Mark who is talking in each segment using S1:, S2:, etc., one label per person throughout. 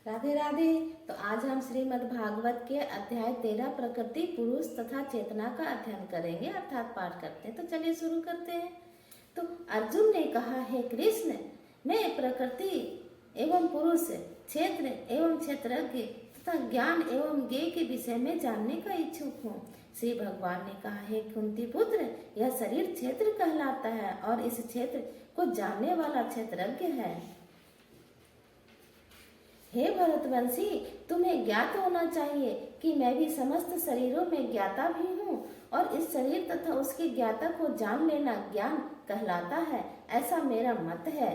S1: राधे राधे। तो आज हम श्रीमद् भागवत के अध्याय 13 प्रकृति, पुरुष तथा चेतना का अध्ययन करेंगे अर्थात पाठ करते हैं। तो चलिए शुरू करते हैं। तो अर्जुन ने कहा, हे कृष्ण, मैं प्रकृति एवं पुरुष, क्षेत्र एवं क्षेत्रज्ञ तथा ज्ञान एवं ज्ञेय के विषय में जानने का इच्छुक हूँ। श्री भगवान ने कहा, हे कुंती पुत्र, यह शरीर क्षेत्र कहलाता है और इस क्षेत्र को जानने वाला क्षेत्रज्ञ है। हे भरतवंशी, तुम्हें ज्ञात होना चाहिए कि मैं भी समस्त शरीरों में ज्ञाता भी हूँ और इस शरीर तथा उसके ज्ञाता को जान लेना ज्ञान कहलाता है, ऐसा मेरा मत है।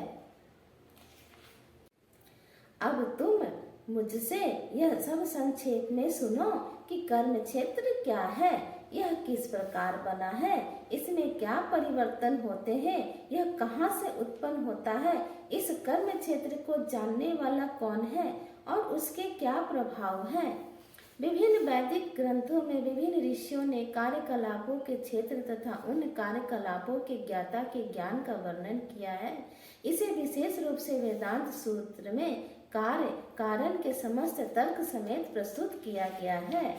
S1: अब तुम मुझसे यह सब संक्षेप में सुनो कि कर्म क्षेत्र क्या है, यह किस प्रकार बना है, इसमें क्या परिवर्तन होते हैं, यह कहाँ से उत्पन्न होता है, इस कर्म क्षेत्र को जानने वाला कौन है और उसके क्या प्रभाव हैं। विभिन्न वैदिक ग्रंथों में विभिन्न ऋषियों ने कार्यकलापों के क्षेत्र तथा उन कार्यकलापों के ज्ञाता के ज्ञान का वर्णन किया है। इसे विशेष रूप से वेदांत सूत्र में कार्य कारण के समस्त तर्क समेत प्रस्तुत किया गया है।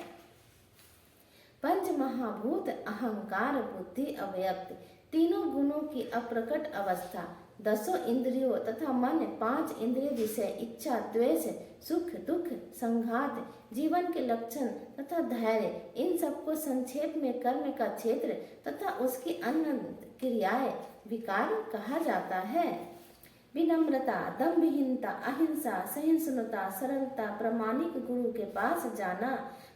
S1: पंच महाभूत, अहंकार, बुद्धि, अव्यक्त, तीनों गुणों की अप्रकट अवस्था, 10 इंद्रियों तथा मन, 5 इंद्रिय विषय, इच्छा, द्वेष, सुख दुख, संघात, जीवन के लक्षण तथा धैर्य, इन सबको संक्षेप में कर्म का क्षेत्र तथा उसकी अनंत क्रियाएं विकार कहा जाता है। विनम्रता, दम्भहीनता, अहिंसा, सहिष्णुता, सरलता, प्रामाणिक गुरु के पास जाना,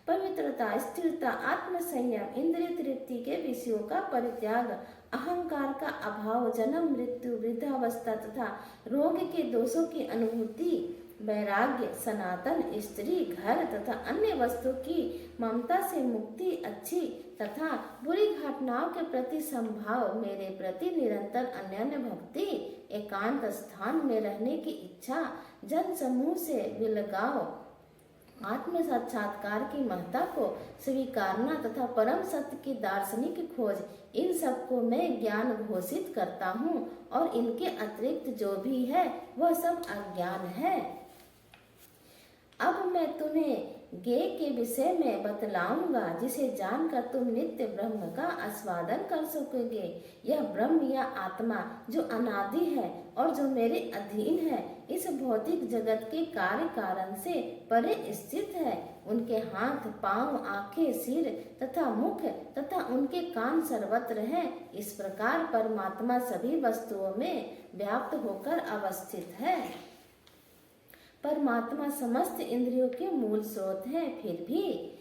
S1: पवित्रता, स्थिरता, आत्मसंयम, इंद्रिय तृप्ति के विषयों का परित्याग, अहंकार का अभाव, जन्म मृत्यु, वृद्धावस्था तथा रोग के दोषों की अनुभूति, वैराग्य, सनातन, स्त्री, घर तथा अन्य वस्तु की ममता से मुक्ति, अच्छी तथा बुरी घटनाओं के प्रति संभाव, मेरे प्रति निरंतर अन्योन्य भक्ति, एकांत स्थान में रहने की इच्छा, जन समूह से विलगाव, आत्म साक्षात्कार की महत्ता को स्वीकारना तथा परम सत्य की दार्शनिक खोज, इन सबको मैं ज्ञान घोषित करता हूँ और इनके अतिरिक्त जो भी है वह सब अज्ञान है। अब मैं तुम्हें ज्ञेय के विषय में बतलाऊंगा, जिसे जानकर तुम नित्य ब्रह्म का आस्वादन कर सकोगे। यह ब्रह्म या आत्मा जो अनादि है और जो मेरे अधीन है, इस भौतिक जगत के कार्य कारण से परे स्थित है। उनके हाथ, पांव, आंखें, सिर तथा मुख तथा उनके कान सर्वत्र हैं। इस प्रकार परमात्मा सभी वस्तुओं में व्याप्त होकर अवस्थित है। परमात्मा समस्त इंद्रियों के मूल स्रोत हैं, फिर भी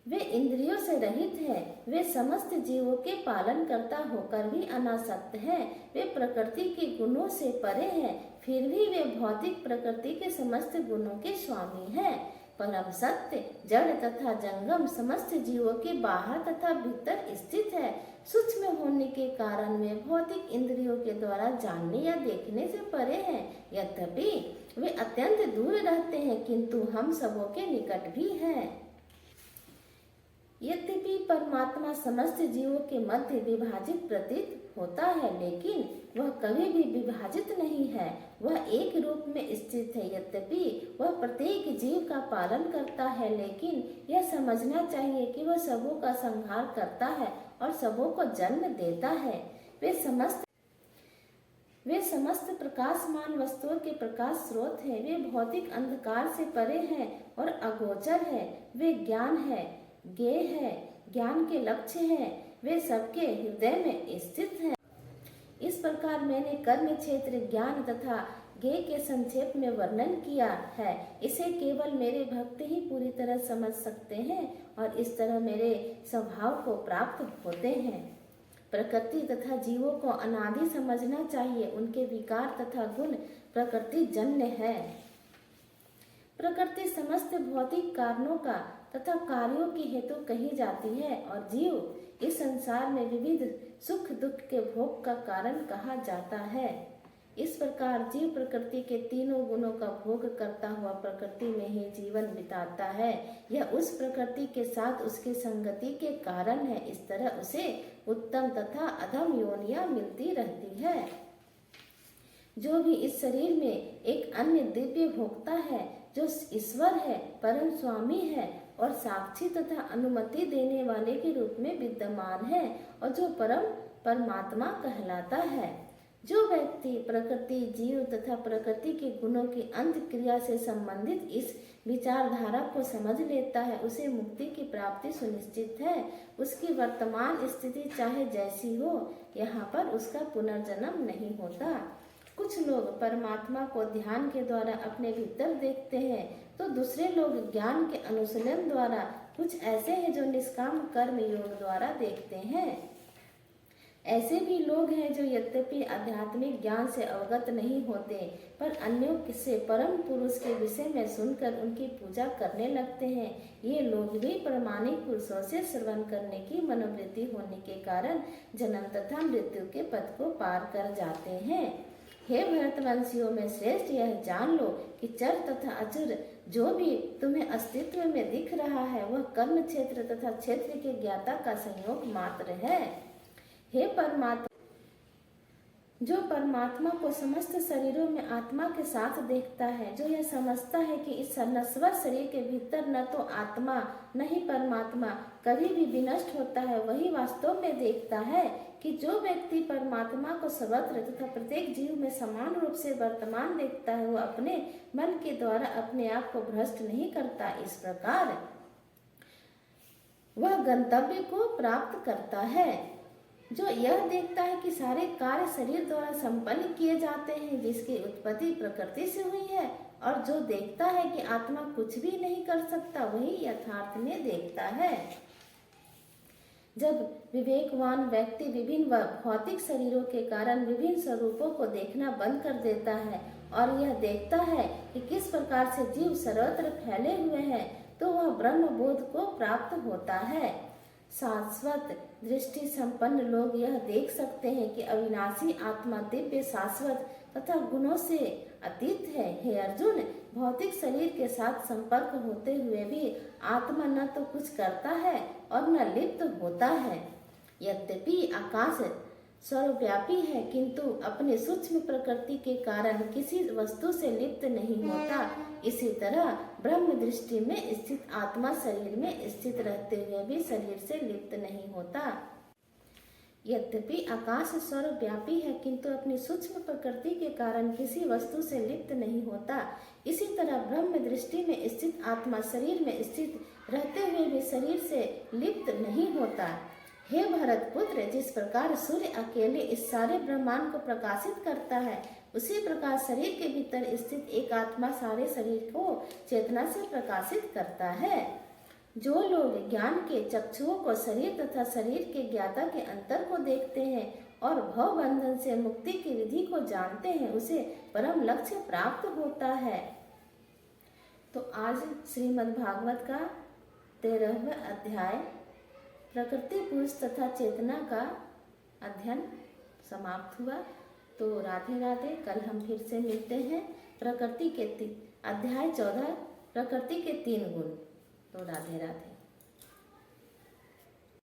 S1: वे इंद्रियों से रहित हैं। वे समस्त जीवों के पालन करता होकर भी अनासक्त हैं। वे प्रकृति के गुणों से परे हैं, फिर भी वे भौतिक प्रकृति के समस्त गुणों के स्वामी हैं। परम सत्य जड़ तथा जंगम समस्त जीवों के बाहर तथा भीतर स्थित है। सूक्ष्म होने के कारण वे भौतिक इंद्रियों के द्वारा जानने या देखने से परे हैं। यद्यपि वे अत्यंत दूर रहते हैं, किंतु हम सबों के निकट भी हैं। यद्यपि परमात्मा समस्त जीवों के मध्य विभाजित प्रतीत होता है, लेकिन वह कभी भी विभाजित नहीं है। वह एक रूप में स्थित है। यद्यपि वह प्रत्येक जीव का पालन करता है, लेकिन यह समझना चाहिए कि वह सबों का संहार करता है और सबों को जन्म देता है। वे समस्त प्रकाशमान वस्तुओं के प्रकाश स्रोत हैं। वे भौतिक अंधकार से परे हैं और अगोचर है। वे ज्ञान है, ज्ञेय है, ज्ञान के लक्ष्य हैं। वे सबके हृदय में स्थित हैं। इस प्रकार मैंने कर्म क्षेत्र, ज्ञान तथा ज्ञेय के संक्षेप में वर्णन किया है। इसे केवल मेरे भक्त ही पूरी तरह समझ सकते हैं और इस तरह मेरे स्वभाव को प्राप्त होते हैं। प्रकृति तथा जीवों को अनादि समझना चाहिए। उनके विकार तथा गुण प्रकृति जन्य है। प्रकृति समस्त भौतिक कारणों का तथा कार्यों की हेतु कही जाती है और जीव इस संसार में विविध सुख दुख के भोग का कारण कहा जाता है। इस प्रकार जीव प्रकृति के तीनों गुणों का भोग करता हुआ प्रकृति में ही जीवन बिताता है। यह उस प्रकृति के साथ उसकी संगति के कारण है। इस तरह उसे उत्तम तथा अधम योनियां मिलती रहती है। जो भी इस शरीर में एक अन्य दिव्य भोक्ता है, जो ईश्वर है, परम स्वामी है और साक्षी तथा अनुमति देने वाले के रूप में विद्यमान है और जो परमात्मा कहलाता है। जो व्यक्ति प्रकृति, जीव तथा प्रकृति के गुणों की अंत क्रिया से संबंधित इस विचारधारा को समझ लेता है, उसे मुक्ति की प्राप्ति सुनिश्चित है। उसकी वर्तमान स्थिति चाहे जैसी हो, यहाँ पर उसका पुनर्जन्म नहीं होता। कुछ लोग परमात्मा को ध्यान के द्वारा अपने भीतर देखते हैं, तो दूसरे लोग ज्ञान के अनुशीलन द्वारा, कुछ ऐसे हैं जो निष्काम कर्म योग द्वारा देखते हैं। ऐसे भी लोग हैं जो यद्यपि आध्यात्मिक ज्ञान से अवगत नहीं होते, पर अन्यों से परम पुरुष के विषय में सुनकर उनकी पूजा करने लगते हैं। ये लोग भी प्रामाणिक पुरुषों से श्रवण करने की मनोवृत्ति होने के कारण जन्म तथा मृत्यु के पथ को पार कर जाते हैं। हे भरतवंशियों में श्रेष्ठ, यह जान लो कि चर तथा अचर जो भी तुम्हें अस्तित्व में दिख रहा है, वह कर्म क्षेत्र तथा क्षेत्र के ज्ञाता का संयोग मात्र है। हे परमात्मा, जो परमात्मा को समस्त शरीरों में आत्मा के साथ देखता है, जो यह समझता है कि इस नश्वर शरीर के भीतर न तो आत्मा न ही परमात्मा कभी भी विनष्ट होता है, वही वास्तव में देखता है कि जो व्यक्ति परमात्मा को सर्वत्र तथा प्रत्येक जीव में समान रूप से वर्तमान देखता है, वह अपने मन के द्वारा अपने आप को भ्रष्ट नहीं करता। इस प्रकार वह गंतव्य को प्राप्त करता है। जो यह देखता है कि सारे कार्य शरीर द्वारा संपन्न किए जाते हैं, जिसकी उत्पत्ति प्रकृति से हुई है, और जो देखता है कि आत्मा कुछ भी नहीं कर सकता, वही यथार्थ में देखता है। जब विवेकवान व्यक्ति विभिन्न भौतिक शरीरों के कारण विभिन्न स्वरूपों को देखना बंद कर देता है और यह देखता है कि किस प्रकार से जीव सर्वत्र फैले हुए हैं, तो वह ब्रह्म बोध को प्राप्त होता है। शाश्वत दृष्टि संपन्न लोग यह देख सकते हैं कि अविनाशी आत्मा दिव्य, शाश्वत तथा गुणों से अतीत है। हे अर्जुन, भौतिक शरीर के साथ संपर्क होते हुए भी आत्मा न तो कुछ करता है और न लिप्त होता है। यद्यपि आकाश सर्वव्यापी है, किंतु अपने सूक्ष्म प्रकृति के कारण किसी वस्तु से लिप्त नहीं होता। इसी तरह ब्रह्म दृष्टि में स्थित आत्मा शरीर में स्थित रहते हुए भी शरीर से लिप्त नहीं होता। यद्यपि आकाश सर्वव्यापी है, किंतु अपनी सूक्ष्म प्रकृति के कारण किसी वस्तु से लिप्त नहीं होता। इसी तरह ब्रह्म दृष्टि में स्थित आत्मा शरीर में स्थित रहते हुए भी शरीर से लिप्त नहीं होता। हे भरत पुत्र, जिस प्रकार सूर्य अकेले इस सारे ब्रह्मांड को प्रकाशित करता है, उसी प्रकार शरीर के भीतर स्थित एक आत्मा सारे शरीर को चेतना से प्रकाशित करता है। जो लोग ज्ञान के चक्षुओं को शरीर तथा शरीर के ज्ञाता के अंतर को देखते हैं और भव बंधन से मुक्ति की विधि को जानते हैं, उसे परम लक्ष्य प्राप्त होता है। तो आज श्रीमद् भागवत का 13वां अध्याय प्रकृति, पुरुष तथा चेतना का अध्ययन समाप्त हुआ। तो राधे राधे। कल हम फिर से मिलते हैं प्रकृति के अध्याय 14 प्रकृति के 3 गुण। तो राधे राधे।